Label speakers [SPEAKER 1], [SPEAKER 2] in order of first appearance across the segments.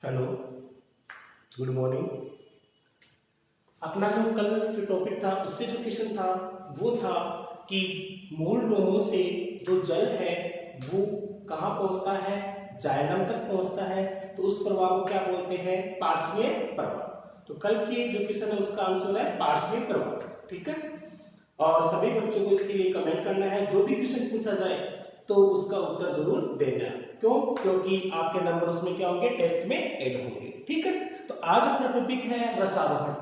[SPEAKER 1] Hello, good morning. अपना जो कल जो टॉपिक था उससे जो क्वेश्चन था वो था कि मूल रोमों से जो जल है वो कहाँ पहुंचता है, जाइलम तक पहुंचता है। तो उस प्रवाह को क्या बोलते हैं, पार्श्वीय प्रवाह। तो कल की जो क्वेश्चन है उसका आंसर है पार्श्वीय प्रवाह। ठीक है, और सभी बच्चों को इसके लिए कमेंट करना है। जो भी क्वेश्चन पूछा जाए तो उसका उत्तर जरूर देना। क्यों? क्योंकि आपके नंबर उसमें क्या होंगे, टेस्ट में ऐड होंगे। ठीक है, तो आज अपना टॉपिक है रसारोहण।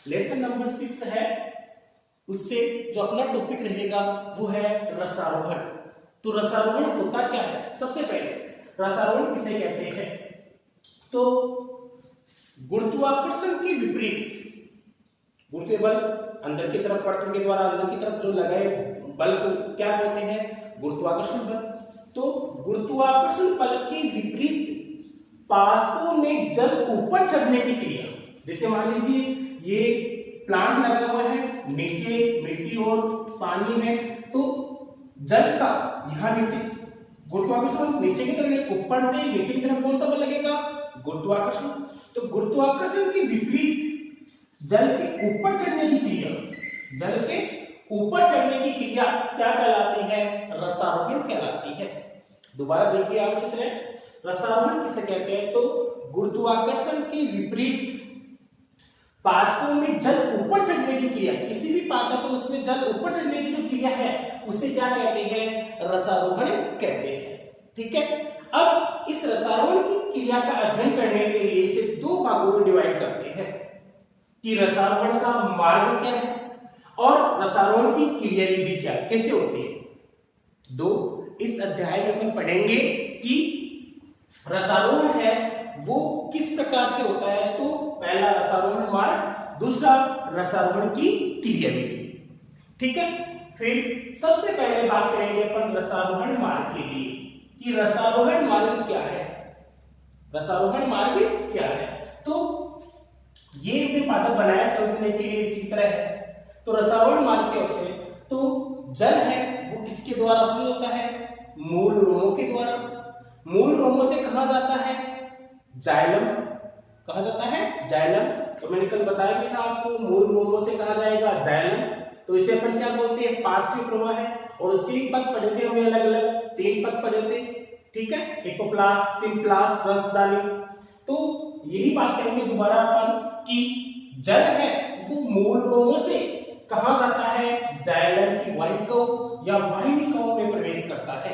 [SPEAKER 1] लेसन नंबर 6 है, उससे जो अपना टॉपिक रहेगा वो है रसारोहण। तो रसारोहण होता क्या है? सबसे पहले रसारोहण किसे कहते हैं? तो गुरुत्वाकर्षण के विपरीत गुरुत्वीय बल अंदर की तरफ पड़तों के द्वारा अंदर की तरफ जो लगाए बल को क्या कहते हैं? गुरुत्वाकर्षण बल। तो गुरुत्वाकर्षण बल के विपरीत पादपों में जल ऊपर चढ़ने की क्रिया, जैसे मान लीजिए ये प्लांट लगा हुआ है, नीचे मिट्टी और पानी है, तो जल का यहाँ नीचे गुरुत्वाकर्षण नीचे की तरफ, ऊपर से नीचे की तरफ कौन सा बल लगेगा? गुरुत्वाकर्षण। तो गुरुत्वाकर्षण के विपरीत जल के ऊपर चढ़ने की क्रिया, जल के ऊपर चढ़ने की क्रिया क्या कहलाती है? रसारोहण कहलाती है। दोबारा देखिए आप चित्र, रसारोहण किसे कहते हैं? तो गुरुत्वाकर्षण के विपरीत पादपों में जल ऊपर चढ़ने की क्रिया, किसी भी पादप को उसमें जल ऊपर चढ़ने की जो क्रिया है उसे क्या कहते हैं? रसारोहण कहते हैं। ठीक है, अब इस रसारोहण की क्रिया का अध्ययन करने के लिए इसे दो भागों में डिवाइड करते हैं कि रसारोहण का मार्ग क्या है और रसारोहण की क्रिया विधि क्या है, कैसे होती है। दो इस अध्याय में हम पढ़ेंगे कि रसारोहण है वो किस प्रकार से होता है। तो पहला रसारोहण मार्ग, दूसरा रसारोहण की क्रिया विधि। ठीक है, फिर सबसे पहले बात करेंगे अपन रसारोहण मार्ग के लिए कि रसारोहण मार्ग क्या है। रसारोहण मार्ग क्या है? तो ये हमने पादप बनाया समझने के लिए इसी तरह है। तो रसारोहण मार्ग क्या होते हैं? तो जल है वो किसके द्वारा शुरू होता है? मूल रोमों के द्वारा। मूल रोमों से कहा जाता है जाइलम, कहा जाता है जाइलम। तो मैंने कल बताया भी था आपको, मूल रोमों से कहा जाएगा जाइलम। तो इसे अपन क्या बोलते हैं? पार्श्वीय प्रवाह है। और उसके पद पढ़े थे हमने अलग अलग, 3 पद पढ़े थे। ठीक है, हिपोप्लास्ट, सिम्प्लास्ट, रसदानी। तो यही बात करेंगे दोबारा अपन कि जल है वो मूल रोमों से कहा जाता है जाइलम की वाहिकाओं या वाहिनिकाओं में प्रवेश करता है।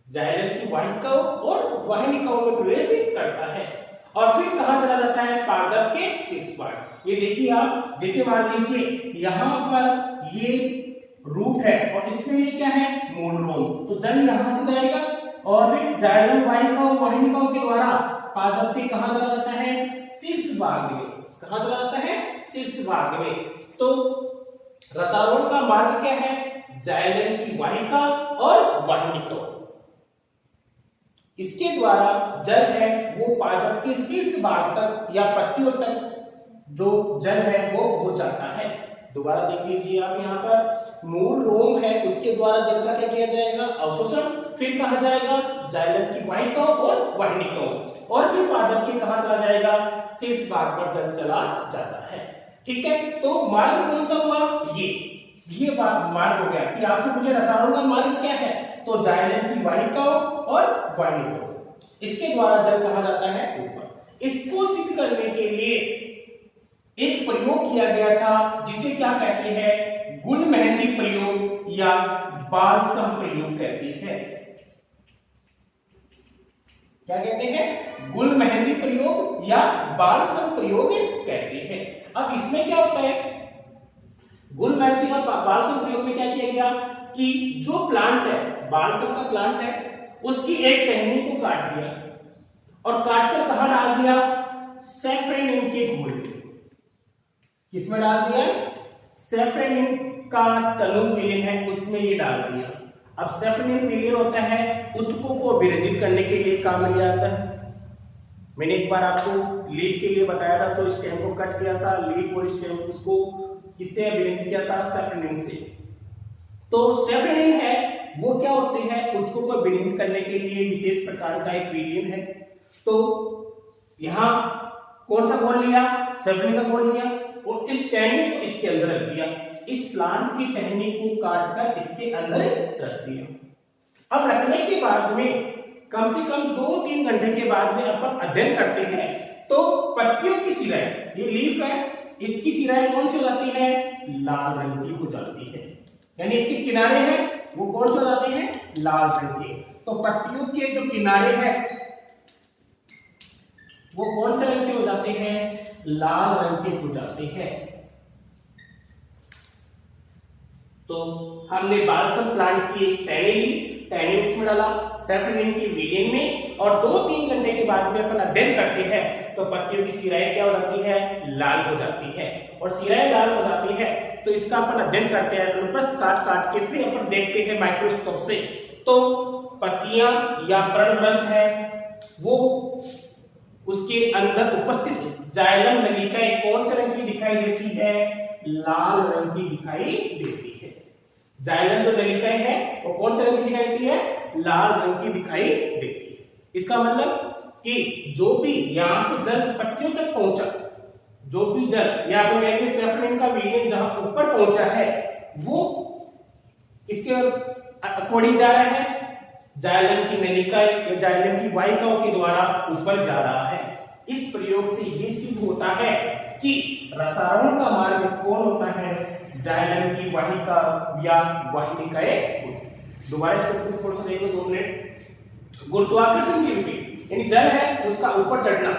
[SPEAKER 1] जाइलम की वाहिकाओं और वाहिनिकाओं में प्रवेश करता है और फिर कहां चला जाता है? पादप के शीर्ष भाग। ये देखिए आप, जैसे मान लीजिए यहां पर ये रूट है और इसमें ये क्या है? मूल रोम। तो जल यहां से जाएगा और फिर जाइलम वाहिकाओं वाहिनिकाओं के द्वारा पादप के कहां चला जाता है? शीर्ष भाग में। कहां चला जाता है? शीर्ष भाग में। तो रसारोहण का मार्ग क्या है? जाइलम की वाहिका और वाहिनिका, इसके द्वारा जल है वो पादप के शीर्ष भाग तक या पत्तियों तक जो जल है वो हो जाता है। दोबारा देख लीजिए आप, यहाँ पर मूल रोम है उसके द्वारा जल का क्या किया जाएगा? अवशोषण। फिर कहा जाएगा जाइलम की वाहिकाओं और वाहिनिकाओं, और फिर पादप के कहां चला जाएगा? शीर्ष भाग पर जल चला जाता है। ठीक है, तो मार्ग कौन सा हुआ? ये मार्ग हो गया कि आपसे पूछे रसारोहण का मार्ग क्या है? तो जाइलम की वाहिकाओं और वाहिनिकाओं, इसके द्वारा जल कहा जाता है ऊपर। इसको सिद्ध करने के लिए एक प्रयोग किया गया था जिसे क्या कहते हैं? गुल मेहंदी प्रयोग या बालसम प्रयोग कहते हैं। क्या कहते हैं? गुल मेहंदी प्रयोग या बालसम प्रयोग कहते हैं। अब इसमें क्या होता है? गुल मेहंदी और बालसम प्रयोग में क्या किया गया कि जो प्लांट है, बालसम का प्लांट है, उसकी एक टहनी को काट दिया और काटकर कहां डाल दिया? सैफरनिन के घोल में। किसमें डाल दिया? सैफरनिन का तनु विलीन है उसमें ये डाल दिया। अब सैफरनिन विलीन होता है ऊतकों को विरंजित करने के लिए काम में आता है। मैंने एक बार आपको लीफ के लिए बताया था, तो स्टेम को कट किया था, लीफ और स्टेम उसको किससे विरंजित किया था? सैफरनिन से। तो सैफरनिन है वो क्या होते हैं? ऊतकों को विरंजित करने के लिए विशेष प्रकार का एक विलीन है। तो यहाँ कौन सा गोल लिया, सेफनी का गोल लिया और इस टहनी को इसके अंदर रख दिया, इस प्लांट की टहनी को काटकर इसके अंदर रख दिया। अब रखने के बाद में कम से कम 2-3 घंटे के बाद में अपन अध्ययन करते हैं तो पत्तियों की सिराई, ये लीफ है, इसकी सिराई कौन सी हो जाती है, लाल रंग की हो जाती है, यानी इसके किनारे हैं वो कौन से हो जाते हैं, लाल रंग के। तो पत्तियों के जो किनारे हैं वो कौन से रंग के हो जाते हैं, लाल रंग के हो जाते हैं। तो हमने बालसम प्लांट की एक टहनी ली, टहनी इसमें डाला, सेफनिन की विलियन में, और 2-3 घंटे के बाद में अपन अध्ययन करते हैं तो पत्तियों की सिराई क्या हो जाती है, लाल हो जाती है। और सिराई लाल हो जाती है तो इसका अपन अध्ययन करते हैं, अनुप्रस्थ काट काट के फिर अपन देखते हैं माइक्रोस्कोप से। तो पत्तियां या पर्णग्रंथ है वो उसके अंदर उपस्थित जाइलम नलिकाएं कौन से रंग की दिखाई देती है, लाल रंग की दिखाई देती है। जाइलम जो नलिकाएं है वो कौन से रंग की दिखाई देती है, लाल रंग की दिखाई देती है। इसका मतलब कि जो भी यहां से जल पत्तियों तक पहुंचा, जो भी जल या अपन कहेंगे सेफनिन का विलियन जहां ऊपर पहुंचा है वो इसके अकॉर्डिंग जा रहा है, जाइलम की नलिकाएं या जाइलम की वाहिकाओं के द्वारा ऊपर जा रहा है। इस प्रयोग से ये सिद्ध होता है कि रसारोहण का मार्ग कौन होता है, जाइलम की वाहिका या वाहिनिकाएं। दोबारा इसको थोड़ा सा देखो 2 मिनट। गुरुत्वाकर्षण की विधि यानी जल है उसका ऊपर चढ़ना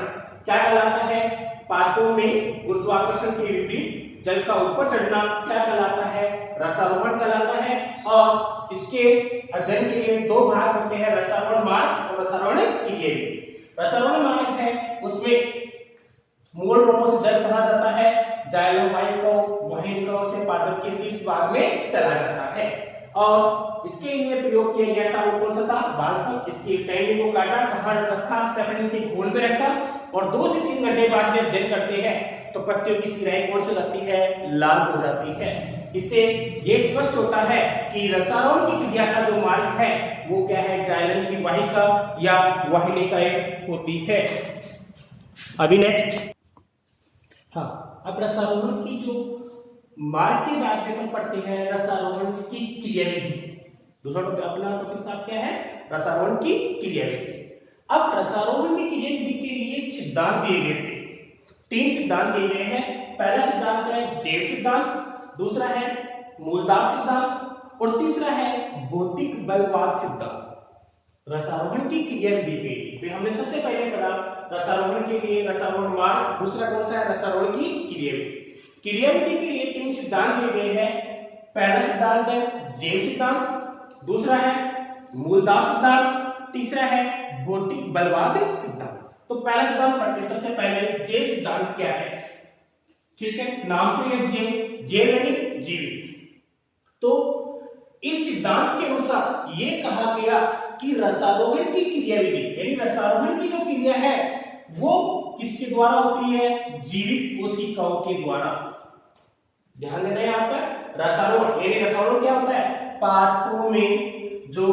[SPEAKER 1] क्या कहलाता है, पादपों में गुरुत्वाकर्षण के विपरीत जल का ऊपर चढ़ना क्या कहलाता है, रसारोहण कहलाता है। और इसके अध्ययन के लिए 2 भाग होते हैं, रसारोहण मार्ग और रसारोहण क्रिया विधि। रसारोहण मार्ग है उसमें मूल रोमों से जल कहा जाता है, जाइलम वाहिकाओं से पादप के शीर्ष भाग में चला जाता है। और इसके लिए प्रयोग किया गया था वो कौन सा था, बालसम। इसकी टहनी को काटा, कहां रखा, सेफनिन के घोल में रखा और 2 से 3 घंटे बाद में अध्ययन करते हैं तो पत्तियों की सिराई कौन सी जाती है, लाल हो जाती है। इससे ये स्पष्ट होता है कि रसारोहण की क्रिया का जो मार्ग है वो क्या है, जाइलम की वाहिका या वाहिनिकाएं होती है। अभी नेक्स्ट, हाँ, अब रसारोहण की जो मार्ग के बाद में हम पढ़ते हैं रसारोहण की क्रिया विधि। दूसरा टॉपिक अपना टॉपिक साहब क्या है, रसारोहण की क्रिया विधि। अब रसारोहण की क्रिया विधि के लिए सिद्धांत दिए गए थे, 3 सिद्धांत दिए गए हैं। पहला सिद्धांत है जेल सिद्धांत, दूसरा है मूलदाब सिद्धांत और तीसरा है भौतिक बलवाद सिद्धांत। रसारोहण की क्रिया विधि के लिए हमने सबसे पहले पढ़ा रसारोहण के लिए रसारोहण मार्ग, दूसरा कौन सा है, रसारोहण की क्रिया विधि। क्रिया विधि के लिए 3 सिद्धांत दिए गए हैं। पहला सिद्धांत है जेल सिद्धांत, दूसरा है मूलदाब सिद्धांत, तीसरा है भौतिक बलवाद सिद्धांत। तो पहला सिद्धांत पढ़ते सबसे पहले जेल सिद्धांत क्या है, ठीक है, नाम से ये जेल यानी जीवित। तो इस सिद्धांत के अनुसार ये कहा गया कि रसारोहण की क्रिया विधि यानी रसारोहण की जो क्रिया है वो किसके द्वारा होती है, जीवित कोशिकाओं के द्वारा। ध्यान देना है यहाँ पर, रसारोहण यानी रसारोहण क्या होता है, पादपों में जो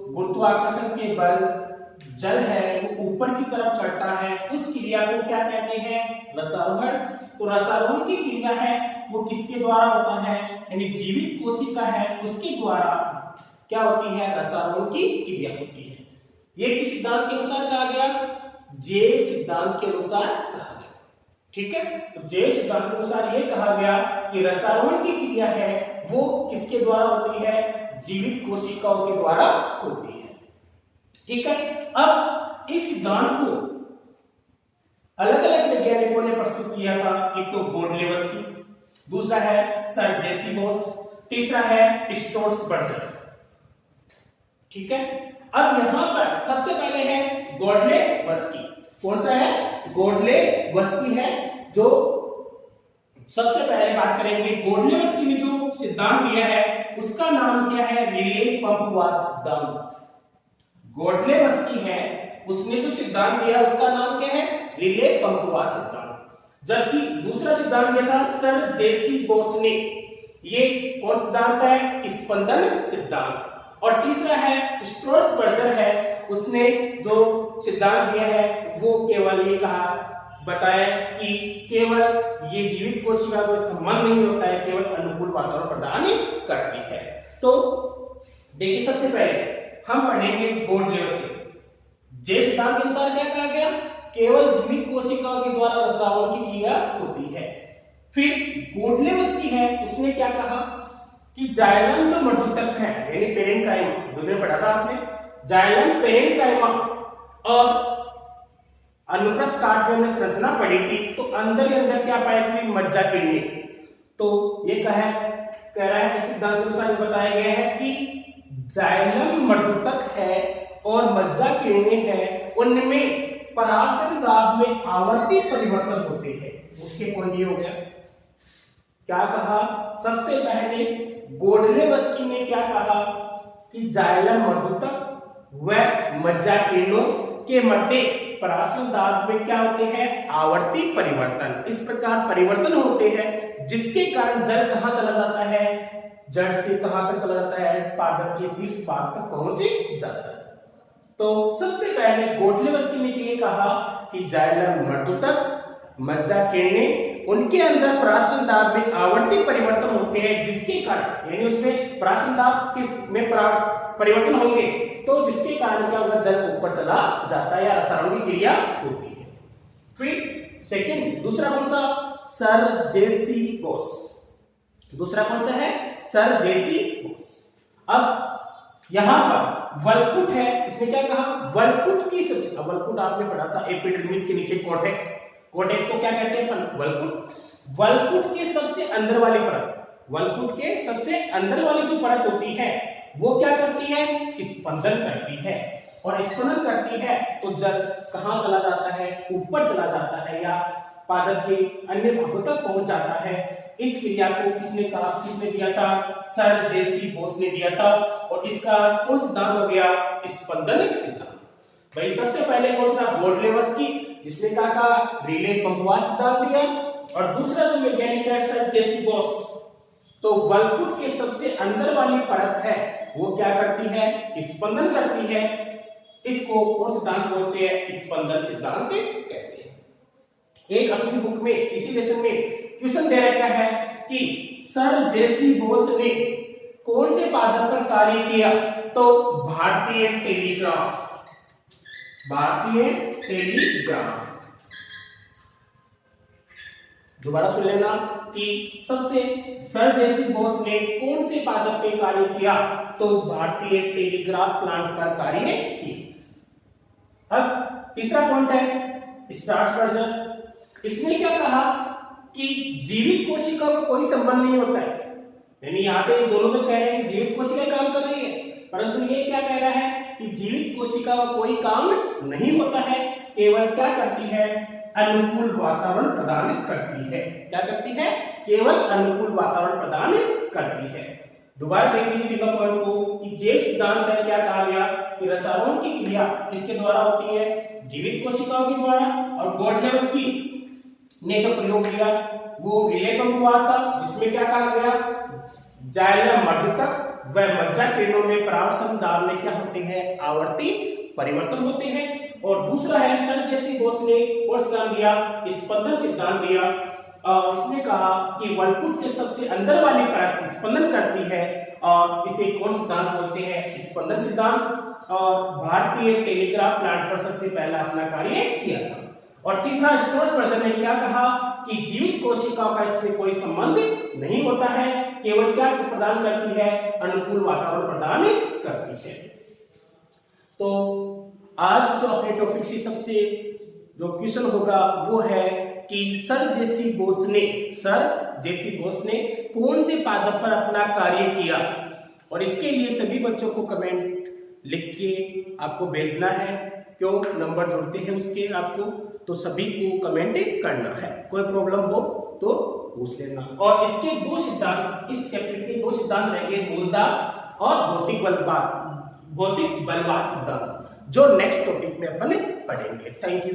[SPEAKER 1] गुरुत्वाकर्षण के बल जल है वो ऊपर की तरफ चढ़ता है, उस क्रिया को क्या कहते हैं, रसारोहण। तो रसारोहण की क्रिया है वो किसके द्वारा होता है, यानी जीवित कोशिका है उसके द्वारा क्या होती है, रसारोहण की क्रिया होती है। ये किस सिद्धांत के अनुसार कहा गया, जे सिद्धांत के अनुसार कहा गया, ठीक है। तो जे सिद्धांत के अनुसार ये कहा गया कि रसारोहण की क्रिया है वो किसके द्वारा होती है, जीवित कोशिकाओं के द्वारा होती है, ठीक है। अब इस सिद्धांत को अलग अलग वैज्ञानिकों ने प्रस्तुत किया था, एक तो गोडलेवस्की, दूसरा है सर जेसी बोस, तीसरा है स्टोर्सबर्गर, ठीक है। अब यहां पर सबसे पहले है गोडलेवस्की। कौन सा है, गोडलेवस्की है जो सबसे पहले बात करेंगे। गोडलेवस्की ने जो सिद्धांत दिया है उसका नाम क्या है, रिले पंपवाद सिद्धांत। गोडलेवस्की है उसने जो सिद्धांत दिया उसका नाम क्या है, रिले पंपवाद सिद्धांत। जबकि दूसरा सिद्धांत दिया था सर जेसी बोस ने, ये कौन सिद्धांत है, स्पंदन सिद्धांत। और तीसरा है स्टोर्सबर्गर है उसने जो सिद्धांत दिया है वो केवल ये बताया कि केवल ये जीवित कोशिका कोई संबंध नहीं होता है, केवल अनुकूल वातावरण प्रदान करती है। तो देखिए सबसे पहले हम पढ़ेंगे गोल्डलेवस्की। जे सिद्धांत के अनुसार क्या कहा गया, केवल जीवित कोशिकाओं के द्वारा रसायन की क्रिया होती है। फिर गोल्डलेवस्की है, उसने क्या कहा कि जाइलम जो मर्दूतक है यानी पेरेन्काइमा, जो मैंने पढ़ा था आपने, जाइलम पेरेन्काइमा और अनुप्रस्थ काट में संरचना पड़ी थी, तो अंदर ही अंदर क्या पाई थी, मज्जा किरणें। तो ये कह रहा है कि सिद्धांत के अनुसार बताया गया है कि जाइलम मर्दूतक है और मज्जा किरणें हैं, उनमें पराशर दाब में आवर्ती परिवर्तन होते हैं। उसके पॉइंट ये हो गया, क्या कहा, सबसे पहले गोल्डलेवस्की ने क्या कहा कि जाइलम मर्दूतक व मज्जा किरणों के मध्य पराशर दाब में क्या होते हैं, आवर्ती परिवर्तन। इस प्रकार परिवर्तन होते हैं जिसके कारण जल कहां चला जाता है, जड़ से कहां तक चला जाता है, पादप के शीर्ष भाग तक पहुंच जाता है। तो सबसे पहले गोल्डलेवस्की ने ये कहा कि जाइलम मर्दूतक मज्जा किरणें उनके अंदर पराशर दाब में आवर्ती परिवर्तन होते हैं, जिसके कारण यानी उसमें पराशर दाब में परिवर्तन होंगे, तो जिसके कारण क्या होगा, जल ऊपर चला जाता है या रसायनों की क्रिया होती है। फिर सेकंड, दूसरा कौन सा, सर जेसी बोस। दूसरा कौन सा है, सर जेसी बोस। अब यहां पर वलकुट है, इसने क्या कहा, वलकुट की सबसे, वलकुट आपने पढ़ा था एपिडर्मिस के नीचे कॉर्टेक्स, कॉर्टेक्स को क्या कहते हैं, वलकुट। वलकुट के सबसे अंदर वाली परत, वलकुट के सबसे अंदर वाली जो परत होती है वो क्या करती है, स्पंदन करती है, और स्पंदन करती है तो जल कहां चला जाता है, ऊपर चला जाता है या पादप के अन्य भागों तक पहुंच जाता है। इस क्रिया को किसने कहा, किसने दिया था, सर जेसी बोस ने दिया था, और इसका कौन सिद्धांत हो गया, स्पंदन सिद्धांत। भाई सबसे पहले कौन सा, गोल्डलेवस्की, जिसने कहा रिले पंपवार सिद्धांत दिया, और दूसरा जो वैज्ञानिक है सर जेसी बोस। तो वलकुट के सबसे अंदर वाली परत है वो क्या करती है, स्पंदन करती है। इसको कौन सिद्धांत बोलते हैं, स्पंदन सिद्धांत कहते हैं। एक अपनी बुक में इसी लेसन में क्वेश्चन दे रखा है कि सर जेसी बोस ने कौन से पादप पर कार्य किया, तो भारतीय टेलीग्राफ, भारतीय टेलीग्राफ। दोबारा सुन लेना कि सबसे सर जेसी बोस ने कौन से पादप पे कार्य किया, तो भारतीय टेलीग्राफ प्लांट पर कार्य किया। अब तीसरा पॉइंट है स्टार्च वर्जन। इसने क्या कहा कि जीवित कोशिका का कोई संबंध नहीं होता है, यानी यहाँ पे दोनों तो कह रहे हैं कि जीवित कोशिका काम कर रही है, परंतु ये क्या कह रहा है कि जीवित कोशिका का कोई काम नहीं होता है, केवल क्या करती है, अनुकूल वातावरण प्रदान करती है। क्या करती है, केवल अनुकूल वातावरण प्रदान करती है। दोबारा देख लीजिए तीनों पॉइंट को कि जे सिद्धांत में क्या कहा गया कि रसायनों की क्रिया किसके द्वारा होती है, जीवित कोशिकाओं के द्वारा, और गोल्डलेवस्की ने जो प्रयोग किया वो रिले पंप हुआ था, जिसमें क्या कहा गया, जाइलम मर्दूतक व मज्जा किरणों में परावर्तन दाब में क्या होते हैं, आवर्ती परिवर्तन होते हैं। और दूसरा है सर जेसी बोस ने कौन सिद्धांत दिया, स्पंदन सिद्धांत दिया, और इसने कहा कि वलकुट के सबसे अंदर वाली परत स्पंदन करती है, और इसे कौन सिद्धांत बोलते हैं, स्पंदन सिद्धांत। और भारतीय टेलीग्राफ प्लांट पर सबसे पहला अपना कार्य किया था। और तीसरा स्टोर्स वर्जन ने क्या कहा कि जीवित कोशिकाओं का इसमें कोई संबंध नहीं होता है, केवल क्या प्रदान करती है, अनुकूल वातावरण प्रदान करती है। तो आज जो अपने टॉपिक से सबसे जो क्वेश्चन होगा वो है कि सर जेसी बोस ने कौन से पादप पर अपना कार्य किया, और इसके लिए सभी बच्चों को कमेंट लिख के आपको भेजना है। क्यों नंबर जुड़ते हैं उसके आपको, तो सभी को कमेंट करना है। कोई प्रॉब्लम हो तो पूछ लेना। और इसके दो सिद्धांत, इस चैप्टर के दो सिद्धांत रहेंगे, मूलतः और भौतिक बलवाद सिद्धांत, जो नेक्स्ट टॉपिक में अपन पढ़ेंगे। Thank you.